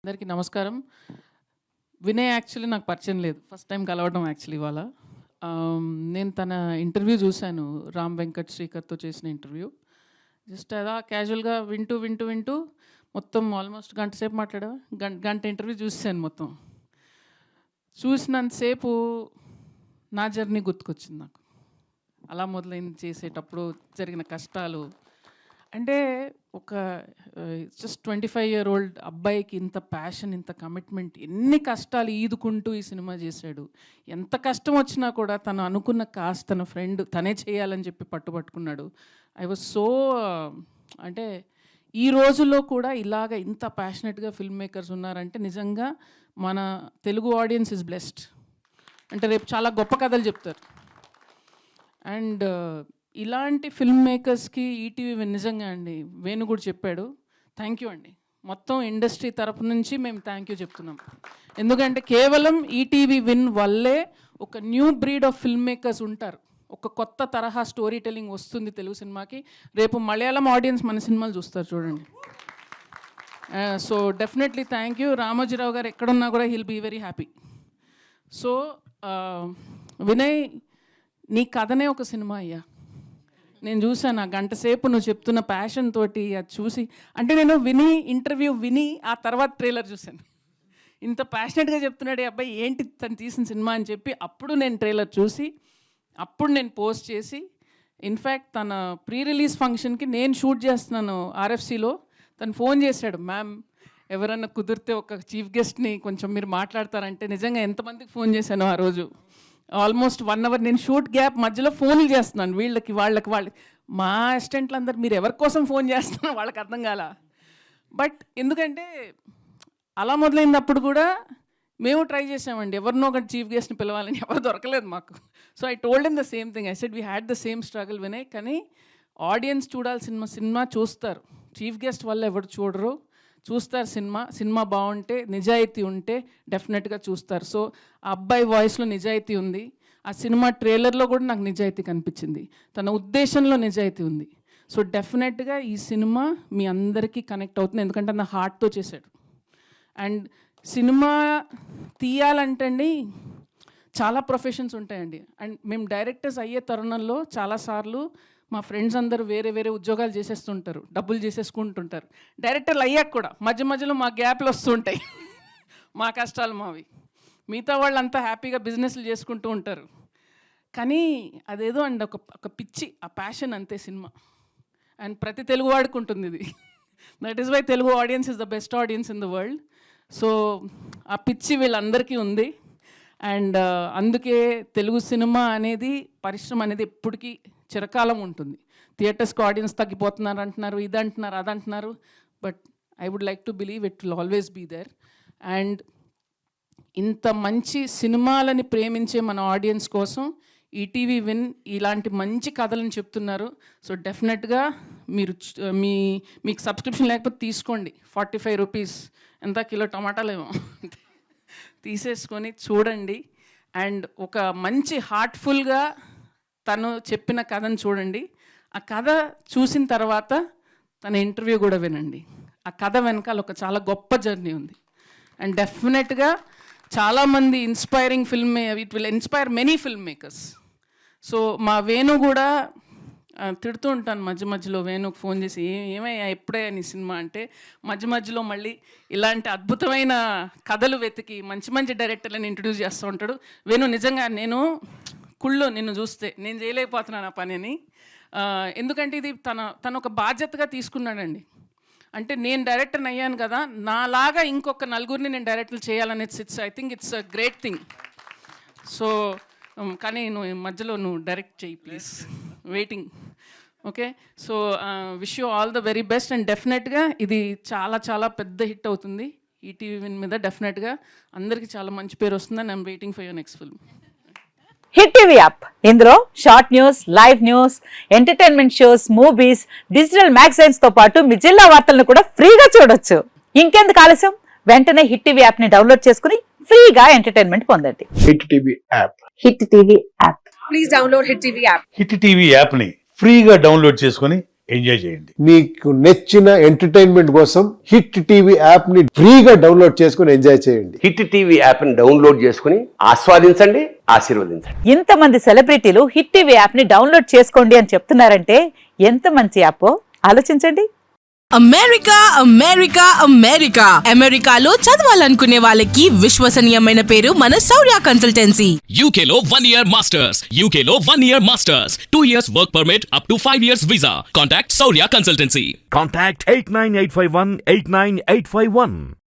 అందరికీ నమస్కారం. వినయ్ యాక్చువల్లీ నాకు పరిచయం లేదు, ఫస్ట్ టైం కలవడం యాక్చువల్లీ ఇవాళ. నేను తన ఇంటర్వ్యూ చూశాను, రామ్ వెంకట్ శ్రీకర్తో చేసిన ఇంటర్వ్యూ. జస్ట్ అలా క్యాజువల్గా వింటూ మొత్తం ఆల్మోస్ట్ గంట సేపు మాట్లాడా. గంట ఇంటర్వ్యూ చూసాను మొత్తం. చూసినంతసేపు నా జర్నీ గుర్తుకొచ్చింది నాకు. అలా మొదలైంది చేసేటప్పుడు జరిగిన కష్టాలు. అంటే ఒక జస్ట్ 25-year-old అబ్బాయికి ఇంత ప్యాషన్, ఇంత కమిట్మెంట్, ఎన్ని కష్టాలు ఈదుకుంటూ ఈ సినిమా చేశాడు. ఎంత కష్టం వచ్చినా కూడా తను అనుకున్న కాస్ట్ తన ఫ్రెండ్ తనే చేయాలని చెప్పి పట్టుబట్టుకున్నాడు. ఐ వాజ్ సో అంటే ఈ రోజుల్లో కూడా ఇలాగ ఇంత ప్యాషనెట్గా ఫిల్మ్ మేకర్స్ ఉన్నారంటే నిజంగా మన తెలుగు ఆడియన్స్ ఇస్ బ్లెస్డ్. అంటే రేపు చాలా గొప్ప కథలు చెప్తారు. అండ్ ఇలాంటి ఫిల్మ్ మేకర్స్కి ఈటీవీ నిజంగా అండి, వేణు కూడా చెప్పాడు, థ్యాంక్ యూ అండి. మొత్తం ఇండస్ట్రీ తరపు నుంచి మేము థ్యాంక్ యూ చెప్తున్నాం. ఎందుకంటే కేవలం ఈటీవీ విన్ వల్లే ఒక new breed of film makers ఉంటారు. ఒక కొత్త తరహా స్టోరీ టెల్లింగ్ వస్తుంది తెలుగు సినిమాకి. రేపు మలయాళం ఆడియన్స్ మన సినిమాలు చూస్తారు చూడండి. So definitely thank you. Ramoji Rao గారు ఎక్కడున్నా కూడా he'll be very happy. So Vinay, నీ కథనే ఒక సినిమా అయ్యా. నేను చూసాను ఆ గంట సేపు నువ్వు చెప్తున్న ప్యాషన్ తోటి అది చూసి, అంటే నేను ఇంటర్వ్యూ విని ఆ తర్వాత ట్రైలర్ చూశాను. ఇంత ప్యాషనెట్గా చెప్తున్నాడు అబ్బాయి, ఏంటి తను తీసిన సినిమా అని చెప్పి అప్పుడు నేను ట్రైలర్ చూసి అప్పుడు నేను పోస్ట్ చేసి, ఇన్ఫ్యాక్ట్ తన ప్రీ రిలీజ్ ఫంక్షన్కి నేను షూట్ చేస్తున్నాను ఆర్ఎఫ్సిలో, తను ఫోన్ చేశాడు, మ్యామ్ ఎవరన్నా కుదిరితే ఒక చీఫ్ గెస్ట్ని కొంచెం మీరు మాట్లాడతారంటే. నిజంగా ఎంతమందికి ఫోన్ చేశాను ఆ రోజు. ఆల్మోస్ట్ 1 hour నేను షూట్ గ్యాప్ మధ్యలో ఫోన్లు చేస్తున్నాను వాళ్ళకి. మా అసిస్టెంట్లు అందరు మీరు ఎవరి కోసం ఫోన్ చేస్తున్నారు వాళ్ళకి అర్థం కాల. బట్ ఎందుకంటే అలా మొదలైనప్పుడు కూడా మేము ట్రై చేసామండి, ఎవరినో ఒకటి చీఫ్ గెస్ట్ని పిలవాలని, ఎవరు దొరకలేదు మాకు. So I told him the same thing. I said we had the same struggle Vinay. కానీ ఆడియన్స్ చూడాల్సిన సినిమా చూస్తారు, చీఫ్ గెస్ట్ వల్ల ఎవరు చూడరు, చూస్తారు. సినిమా బాగుంటే, నిజాయితీ ఉంటే డెఫినెట్గా చూస్తారు. సో ఆ అబ్బాయి వాయిస్లో నిజాయితీ ఉంది. ఆ సినిమా ట్రైలర్లో కూడా నాకు నిజాయితీ కనిపించింది, తన ఉద్దేశంలో నిజాయితీ ఉంది. సో డెఫినెట్గా ఈ సినిమా మీ అందరికీ కనెక్ట్ అవుతుంది, ఎందుకంటే నా హార్ట్తో చేశాడు. అండ్ సినిమా తీయాలంటే అండి చాలా ప్రొఫెషన్స్ ఉంటాయండి. అండ్ మేము డైరెక్టర్స్ అయ్యే తరుణంలో చాలాసార్లు మా ఫ్రెండ్స్ అందరూ వేరే ఉద్యోగాలు చేసేస్తుంటారు, డబ్బులు చేసేసుకుంటుంటారు. డైరెక్టర్లు అయ్యాక కూడా మధ్యలో మా గ్యాప్లు వస్తుంటాయి, మా కష్టాలు మావి. మిగతా వాళ్ళు అంతా హ్యాపీగా బిజినెస్లు చేసుకుంటూ ఉంటారు. కానీ అదేదో అండి ఒక పిచ్చి, ఆ ప్యాషన్ అంతే సినిమా. అండ్ ప్రతి తెలుగు వాడికి ఉంటుంది ఇది. That is why Telugu audience is the best audience in the world. So ఆ పిచ్చి వీళ్ళందరికీ ఉంది. అండ్ అందుకే తెలుగు సినిమా అనేది, పరిశ్రమ అనేది ఎప్పటికీ చిరకాలం ఉంటుంది. థియేటర్స్కి ఆడియన్స్ తగ్గిపోతున్నారు అంటున్నారు, ఇది అంటున్నారు, అది అంటున్నారు. But I would like to believe it will always be there. And ఇంత మంచి సినిమాలని ప్రేమించే మన ఆడియన్స్ కోసం ఈటీవీ విన్ ఇలాంటి మంచి కథలను చెప్తున్నారు. సో డెఫినెట్గా మీరు మీకు సబ్స్క్రిప్షన్ లేకపోతే తీసుకోండి, 45 రూపీస్, ఎంత కిలో టమాటాలేమో తీసేసుకొని చూడండి. అండ్ ఒక మంచి హార్ట్ఫుల్గా తను చెప్పిన కథను చూడండి. ఆ కథ చూసిన తర్వాత తన ఇంటర్వ్యూ కూడా వినండి. ఆ కథ వెనకాల ఒక చాలా గొప్ప జర్నీ ఉంది. అండ్ డెఫినెట్గా చాలామంది inspiring it will inspire many film makers. So మా వేణు కూడా తిడుతూ ఉంటాను మధ్యలో, వేణుకు ఫోన్ చేసి ఏమయ్యా ఎప్పుడే నీ సినిమా అంటే, మధ్యలో మళ్ళీ ఇలాంటి అద్భుతమైన కథలు వెతికి మంచి డైరెక్టర్లను ఇంట్రడ్యూస్ చేస్తూ ఉంటాడు. వేణు నిజంగా నిన్ను చూస్తే నేను చేయలేకపోతున్నాను ఆ పనిని. ఎందుకంటే ఇది తన ఒక బాధ్యతగా తీసుకున్నాడండి. అంటే నేను డైరెక్టర్ని అయ్యాను కదా, నాలాగా ఇంకొక నలుగురిని నేను డైరెక్టర్లు చేయాలనేది I think it's a great thing. So కానీ మధ్యలో నువ్వు డైరెక్ట్ చేయి please, waiting. Okay, so wish you all the very best. And డెఫినెట్గా ఇది చాలా పెద్ద హిట్ అవుతుంది ఈటీవీ విన్ మీద. డెఫినెట్గా అందరికీ చాలా మంచి పేరు వస్తుంది. And I'm waiting for your next film. Hit TV app, ఇందులో short news, live news, entertainment shows, movies, digital magazines తో పాటు మీ జిల్లా వార్తలను కూడా ఫ్రీగా చూడొచ్చు. ఇంకెందుకు ఆలస్యం, వెంటనే హిట్ టీవీ యాప్ ని డౌన్లోడ్ చేసుకుని ఫ్రీగా ఎంటర్టైన్మెంట్ పొందండి. Hit TV app. Hit TV app. Please download hit TV app. Hit TV యాప్ని ఫ్రీగా డౌన్లోడ్ చేసుకొని ఎంజాయ్ చేయండి. మీకు నచ్చిన ఎంటర్టైన్మెంట్ కోసం హిట్ టీవీ యాప్ ని ఫ్రీగా డౌన్లోడ్ చేసుకుని ఎంజాయ్ చేయండి. హిట్ టీవీ యాప్ ని డౌన్లోడ్ చేసుకుని ఆస్వాదించండి, ఆశీర్వదించండి. ఇంతమంది సెలబ్రిటీలు హిట్ టీవీ యాప్ ని డౌన్లోడ్ చేసుకోండి అని చెప్తున్నారంటే ఎంత మంచి యాప్ ఆలోచించండి. అమెరికా అమెరికా అమెరికా అమెరికాలో చదవాలనుకునే వాళ్ళకి విశ్వసనీయమైన పేరు మన శౌర్య consultancy. UK Law 1 Year Masters. UK Law 1 Year Masters. 2 years work permit up to 5 years visa. Contact Saurya Consultancy. Contact 89851 89851.